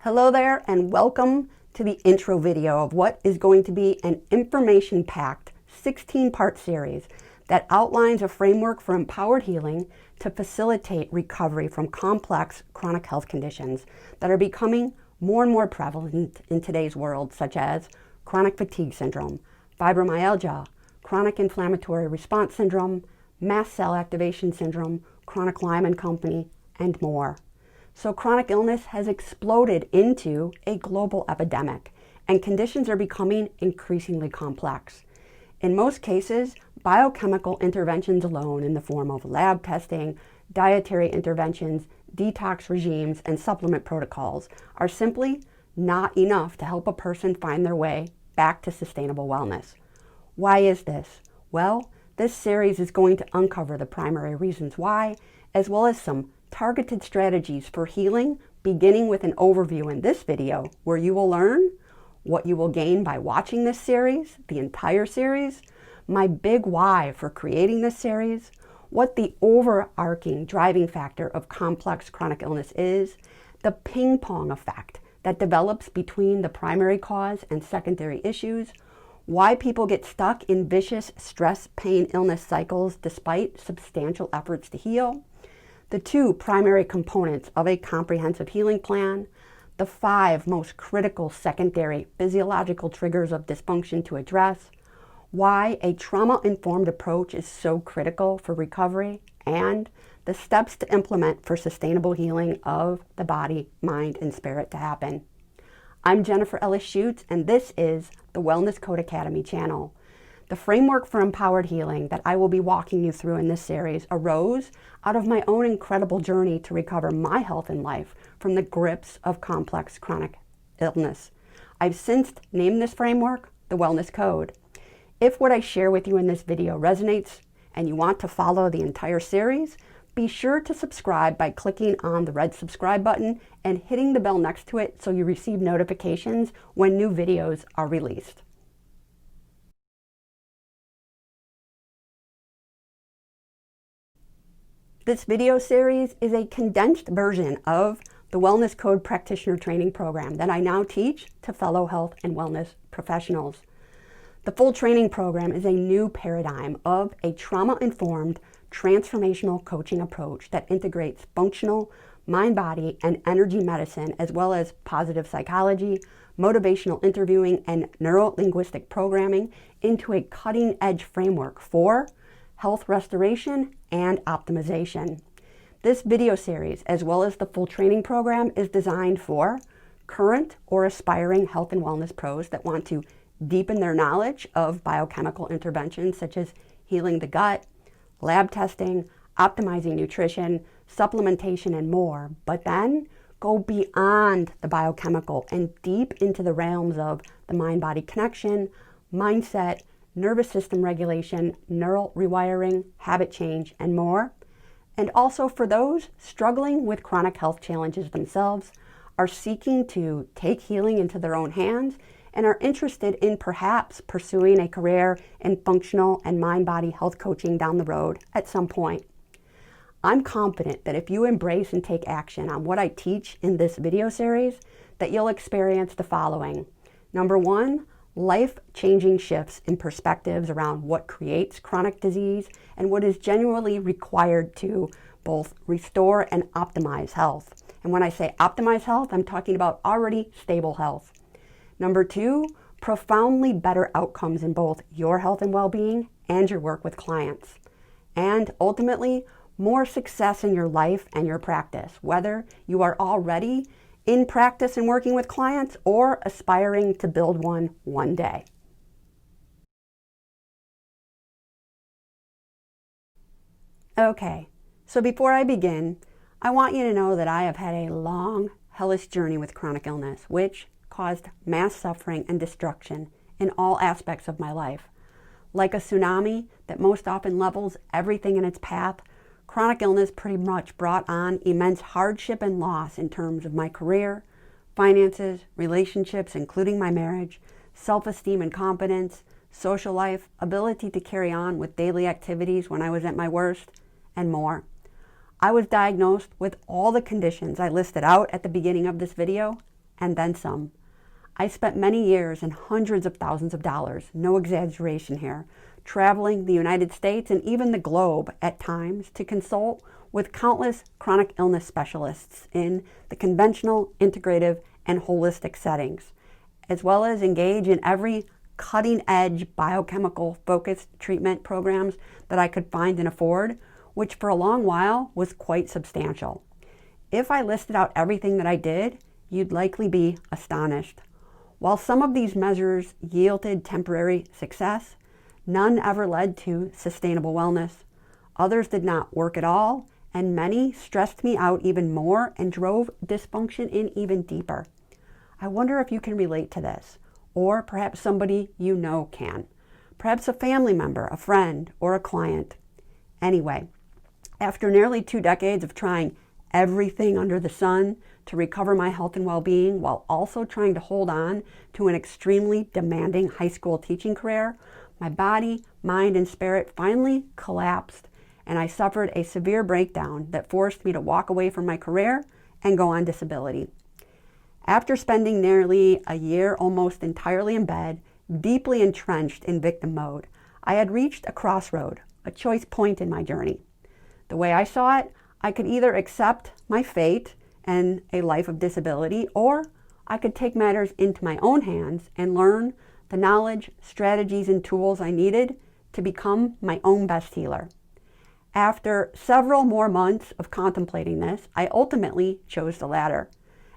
Hello there and welcome to the intro video of what is going to be an information-packed 16-part series that outlines a framework for empowered healing to facilitate recovery from complex chronic health conditions that are becoming more and more prevalent in today's world, such as chronic fatigue syndrome, fibromyalgia, chronic inflammatory response syndrome, mast cell activation syndrome, chronic Lyme and company, and more. So chronic illness has exploded into a global epidemic, and conditions are becoming increasingly complex. In most cases, biochemical interventions alone in the form of lab testing, dietary interventions, detox regimes, and supplement protocols are simply not enough to help a person find their way back to sustainable wellness. Why is this? Well, this series is going to uncover the primary reasons why, as well as some targeted strategies for healing, beginning with an overview in this video where you will learn what you will gain by watching this series, the entire series, my big why for creating this series, what the overarching driving factor of complex chronic illness is, the ping-pong effect that develops between the primary cause and secondary issues, why people get stuck in vicious stress, pain, illness cycles despite substantial efforts to heal, the two primary components of a comprehensive healing plan, the 5 most critical secondary physiological triggers of dysfunction to address, why a trauma-informed approach is so critical for recovery, and the steps to implement for sustainable healing of the body, mind, and spirit to happen. I'm Jennifer Ellis Schutz, and this is the Wellness Code Academy channel. The framework for empowered healing that I will be walking you through in this series arose out of my own incredible journey to recover my health and life from the grips of complex chronic illness. I've since named this framework the Wellness Code. If what I share with you in this video resonates and you want to follow the entire series, be sure to subscribe by clicking on the red subscribe button and hitting the bell next to it so you receive notifications when new videos are released. This video series is a condensed version of the Wellness Code Practitioner Training Program that I now teach to fellow health and wellness professionals. The full training program is a new paradigm of a trauma-informed transformational coaching approach that integrates functional, mind-body, and energy medicine, as well as positive psychology, motivational interviewing, and neuro-linguistic programming into a cutting-edge framework for health restoration and optimization. This video series, as well as the full training program, is designed for current or aspiring health and wellness pros that want to deepen their knowledge of biochemical interventions such as healing the gut, lab testing, optimizing nutrition, supplementation, and more, but then go beyond the biochemical and deep into the realms of the mind-body connection, mindset, nervous system regulation, neural rewiring, habit change, and more. And also for those struggling with chronic health challenges themselves, are seeking to take healing into their own hands, and are interested in perhaps pursuing a career in functional and mind-body health coaching down the road at some point. I'm confident that if you embrace and take action on what I teach in this video series, that you'll experience the following. Number 1, life-changing shifts in perspectives around what creates chronic disease and what is genuinely required to both restore and optimize health. And when I say optimize health, I'm talking about already stable health. Number 2, profoundly better outcomes in both your health and well-being and your work with clients. And ultimately, more success in your life and your practice, whether you are already in practice and working with clients or aspiring to build one day. Okay, so before I begin, I want you to know that I have had a long, hellish journey with chronic illness, which caused mass suffering and destruction in all aspects of my life. Like a tsunami that most often levels everything in its path, chronic illness pretty much brought on immense hardship and loss in terms of my career, finances, relationships, including my marriage, self-esteem and confidence, social life, ability to carry on with daily activities when I was at my worst, and more. I was diagnosed with all the conditions I listed out at the beginning of this video and then some. I spent many years and hundreds of thousands of dollars, no exaggeration here, traveling the United States and even the globe at times to consult with countless chronic illness specialists in the conventional, integrative, and holistic settings, as well as engage in every cutting-edge biochemical-focused treatment programs that I could find and afford, which for a long while was quite substantial. If I listed out everything that I did, you'd likely be astonished. While some of these measures yielded temporary success, none ever led to sustainable wellness. Others did not work at all, and many stressed me out even more and drove dysfunction in even deeper. I wonder if you can relate to this, or perhaps somebody you know can. Perhaps a family member, a friend, or a client. Anyway, after nearly 2 decades of trying everything under the sun to recover my health and well-being while also trying to hold on to an extremely demanding high school teaching career, my body, mind, and spirit finally collapsed, and I suffered a severe breakdown that forced me to walk away from my career and go on disability. After spending nearly a year almost entirely in bed, deeply entrenched in victim mode, I had reached a crossroad, a choice point in my journey. The way I saw it, I could either accept my fate and a life of disability, or I could take matters into my own hands and learn the knowledge, strategies, and tools I needed to become my own best healer. After several more months of contemplating this, I ultimately chose the latter.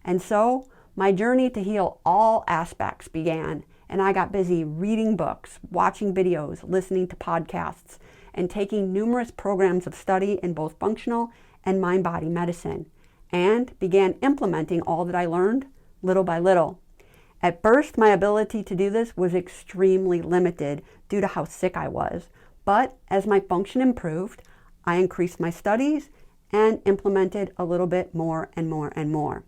And so, my journey to heal all aspects began, and I got busy reading books, watching videos, listening to podcasts, and taking numerous programs of study in both functional and mind-body medicine, and began implementing all that I learned little by little. At first, my ability to do this was extremely limited due to how sick I was, but as my function improved, I increased my studies and implemented a little bit more and more and more.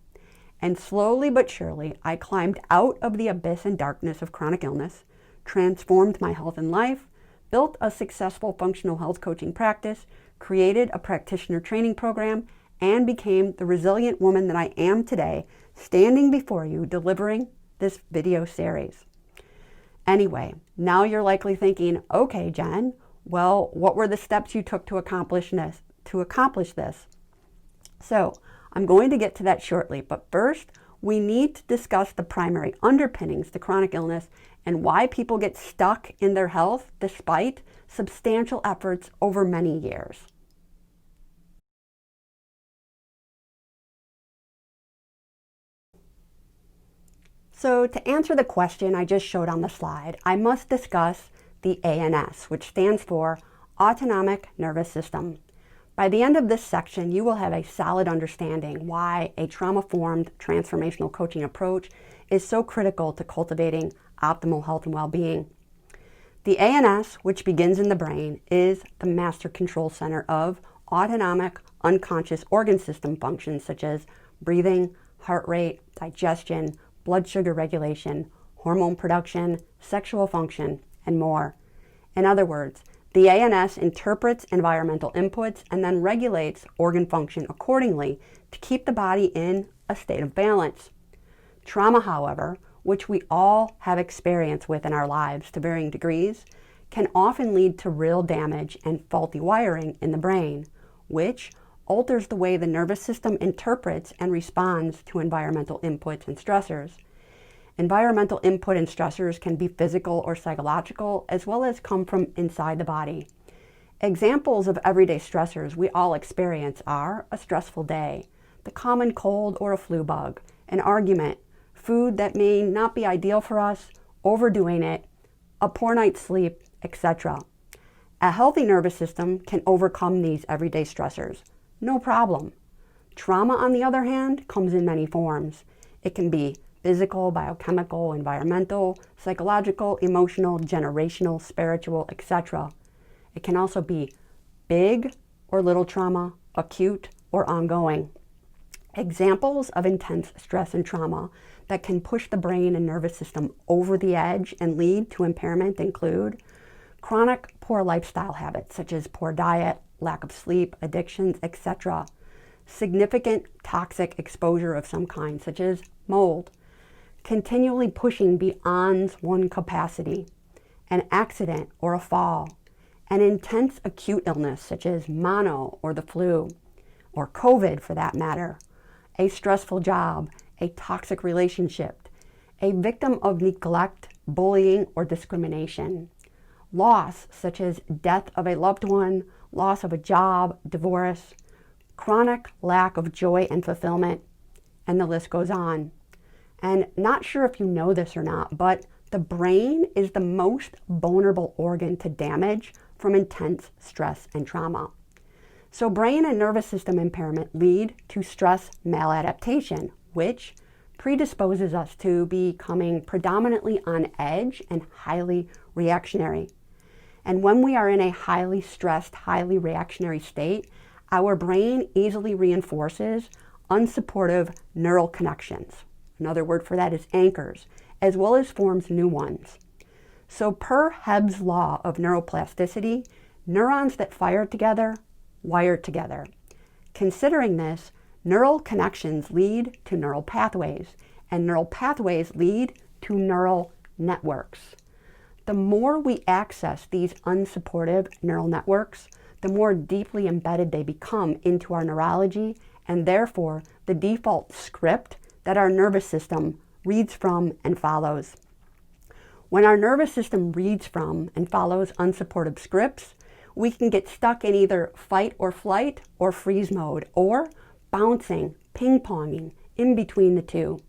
And slowly but surely, I climbed out of the abyss and darkness of chronic illness, transformed my health and life, built a successful functional health coaching practice, created a practitioner training program, and became the resilient woman that I am today, standing before you delivering this video series. Anyway, now you're likely thinking, okay, Jen, well, what were the steps you took to accomplish this? So, I'm going to get to that shortly, but first, we need to discuss the primary underpinnings to chronic illness and why people get stuck in their health despite substantial efforts over many years. So to answer the question I just showed on the slide, I must discuss the ANS, which stands for Autonomic Nervous System. By the end of this section, you will have a solid understanding why a trauma-formed transformational coaching approach is so critical to cultivating optimal health and well-being. The ANS, which begins in the brain, is the master control center of autonomic unconscious organ system functions such as breathing, heart rate, digestion, blood sugar regulation, hormone production, sexual function, and more. In other words, the ANS interprets environmental inputs and then regulates organ function accordingly to keep the body in a state of balance. Trauma, however, which we all have experience with in our lives to varying degrees, can often lead to real damage and faulty wiring in the brain, which alters the way the nervous system interprets and responds to environmental inputs and stressors. Environmental input and stressors can be physical or psychological, as well as come from inside the body. Examples of everyday stressors we all experience are a stressful day, the common cold or a flu bug, an argument, food that may not be ideal for us, overdoing it, a poor night's sleep, etc. A healthy nervous system can overcome these everyday stressors, no problem. Trauma, on the other hand, comes in many forms. It can be physical, biochemical, environmental, psychological, emotional, generational, spiritual, etc. It can also be big or little trauma, acute or ongoing. Examples of intense stress and trauma that can push the brain and nervous system over the edge and lead to impairment include chronic poor lifestyle habits such as poor diet, lack of sleep, addictions, etc. Significant toxic exposure of some kind such as mold, continually pushing beyond one's capacity, an accident or a fall, an intense acute illness such as mono or the flu, or COVID for that matter, a stressful job, a toxic relationship, a victim of neglect, bullying, or discrimination, loss such as death of a loved one, loss of a job, divorce, chronic lack of joy and fulfillment, and the list goes on. And not sure if you know this or not, but the brain is the most vulnerable organ to damage from intense stress and trauma. So brain and nervous system impairment lead to stress maladaptation, which predisposes us to becoming predominantly on edge and highly reactionary. And when we are in a highly stressed, highly reactionary state, our brain easily reinforces unsupportive neural connections. Another word for that is anchors, as well as forms new ones. So per Hebb's law of neuroplasticity, neurons that fire together, wire together. Considering this, neural connections lead to neural pathways, and neural pathways lead to neural networks. The more we access these unsupportive neural networks, the more deeply embedded they become into our neurology, and therefore the default script that our nervous system reads from and follows. When our nervous system reads from and follows unsupportive scripts, we can get stuck in either fight or flight or freeze mode, or bouncing, ping-ponging in between the two.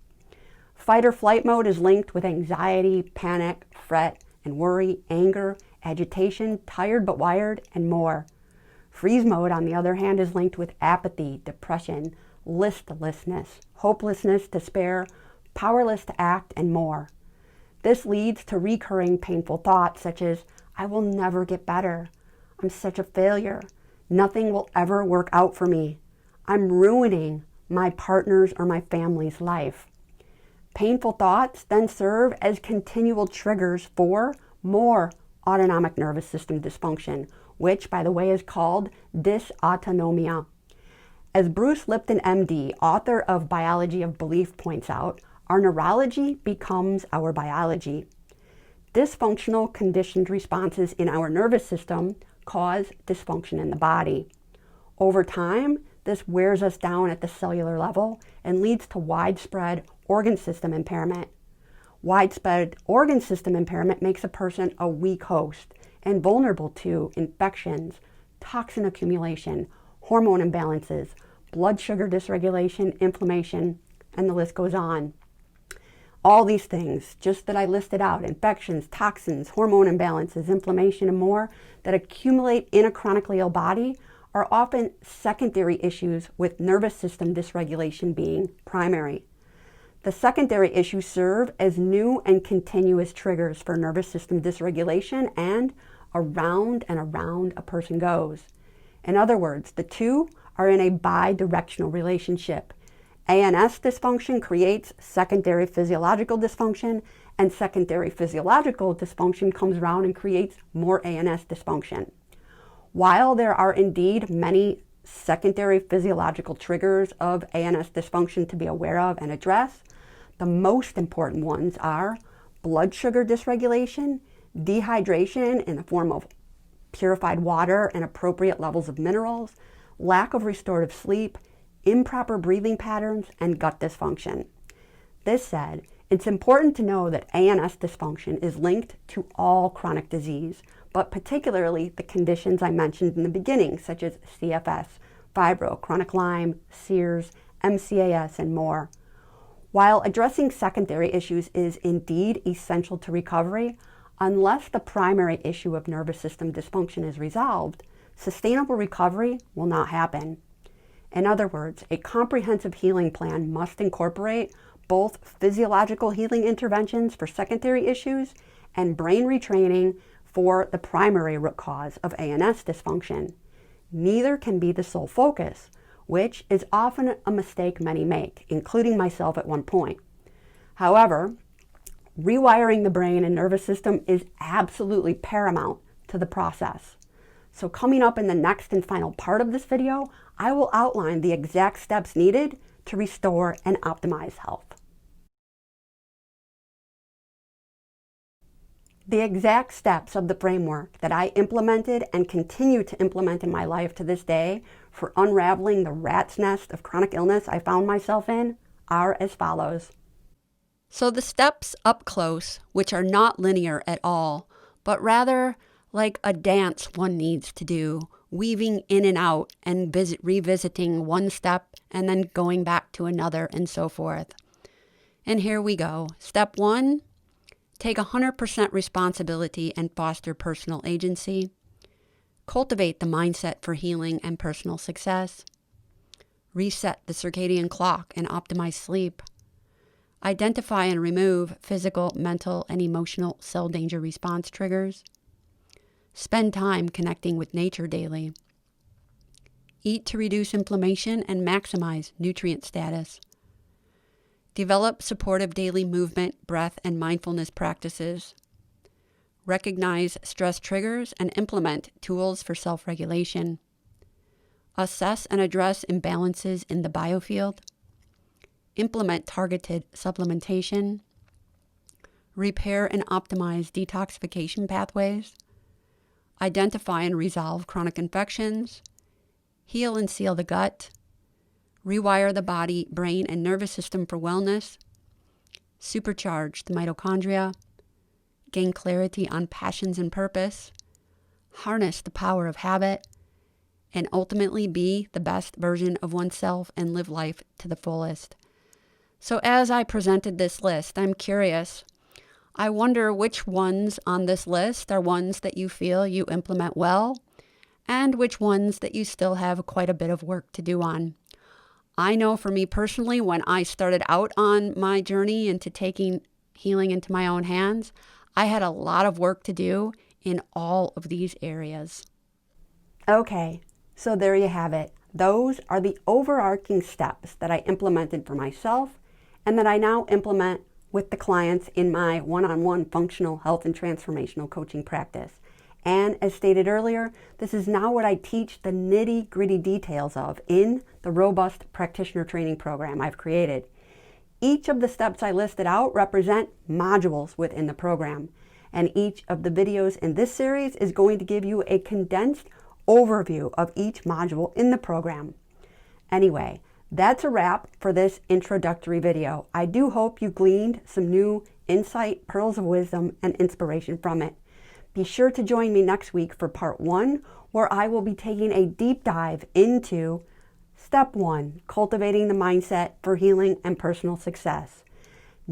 Fight or flight mode is linked with anxiety, panic, fret, and worry, anger, agitation, tired but wired, and more. Freeze mode, on the other hand, is linked with apathy, depression, listlessness, hopelessness, despair, powerless to act, and more. This leads to recurring painful thoughts such as, I will never get better. I'm such a failure. Nothing will ever work out for me. I'm ruining my partner's or my family's life. Painful thoughts then serve as continual triggers for more autonomic nervous system dysfunction, which, by the way, is called dysautonomia. As Bruce Lipton, MD, author of Biology of Belief, points out, our neurology becomes our biology. Dysfunctional conditioned responses in our nervous system cause dysfunction in the body. Over time, this wears us down at the cellular level and leads to widespread organ system impairment. Widespread organ system impairment makes a person a weak host and vulnerable to infections, toxin accumulation, hormone imbalances, blood sugar dysregulation, inflammation, and the list goes on. All these things, just that I listed out, infections, toxins, hormone imbalances, inflammation, and more, that accumulate in a chronically ill body are often secondary issues, with nervous system dysregulation being primary. The secondary issues serve as new and continuous triggers for nervous system dysregulation, and around a person goes. In other words, the two are in a bi-directional relationship. ANS dysfunction creates secondary physiological dysfunction, and secondary physiological dysfunction comes around and creates more ANS dysfunction. While there are indeed many secondary physiological triggers of ANS dysfunction to be aware of and address, the most important ones are blood sugar dysregulation, dehydration in the form of purified water and appropriate levels of minerals, lack of restorative sleep, improper breathing patterns, and gut dysfunction. This said, it's important to know that ANS dysfunction is linked to all chronic disease, but particularly the conditions I mentioned in the beginning, such as CFS, Fibro, chronic Lyme, CIRS, MCAS, and more. While addressing secondary issues is indeed essential to recovery, unless the primary issue of nervous system dysfunction is resolved, sustainable recovery will not happen. In other words, a comprehensive healing plan must incorporate both physiological healing interventions for secondary issues and brain retraining for the primary root cause of ANS dysfunction. Neither can be the sole focus, which is often a mistake many make, including myself at one point. However, rewiring the brain and nervous system is absolutely paramount to the process. So coming up in the next and final part of this video, I will outline the exact steps needed to restore and optimize health. The exact steps of the framework that I implemented and continue to implement in my life to this day for unraveling the rat's nest of chronic illness I found myself in are as follows. So the steps up close, which are not linear at all, but rather like a dance one needs to do, weaving in and out and revisiting one step and then going back to another and so forth. And here we go. Step 1, take 100% responsibility and foster personal agency. Cultivate the mindset for healing and personal success. Reset the circadian clock and optimize sleep. Identify and remove physical, mental, and emotional cell danger response triggers. Spend time connecting with nature daily. Eat to reduce inflammation and maximize nutrient status. Develop supportive daily movement, breath, and mindfulness practices. Recognize stress triggers and implement tools for self-regulation. Assess and address imbalances in the biofield. Implement targeted supplementation. Repair and optimize detoxification pathways. Identify and resolve chronic infections. Heal and seal the gut. Rewire the body, brain, and nervous system for wellness. Supercharge the mitochondria. Gain clarity on passions and purpose. Harness the power of habit. And ultimately be the best version of oneself and live life to the fullest. So as I presented this list, I'm curious. I wonder which ones on this list are ones that you feel you implement well, and which ones that you still have quite a bit of work to do on. I know for me personally, when I started out on my journey into taking healing into my own hands, I had a lot of work to do in all of these areas. Okay, so there you have it. Those are the overarching steps that I implemented for myself and that I now implement with the clients in my one-on-one functional health and transformational coaching practice. And as stated earlier, this is now what I teach the nitty-gritty details of in the robust practitioner training program I've created. Each of the steps I listed out represent modules within the program, and each of the videos in this series is going to give you a condensed overview of each module in the program. Anyway, that's a wrap for this introductory video. I do hope you gleaned some new insight, pearls of wisdom, and inspiration from it. Be sure to join me next week for part 1, where I will be taking a deep dive into step 1, cultivating the mindset for healing and personal success.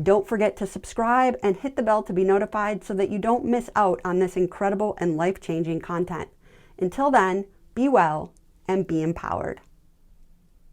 Don't forget to subscribe and hit the bell to be notified so that you don't miss out on this incredible and life-changing content. Until then, be well and be empowered.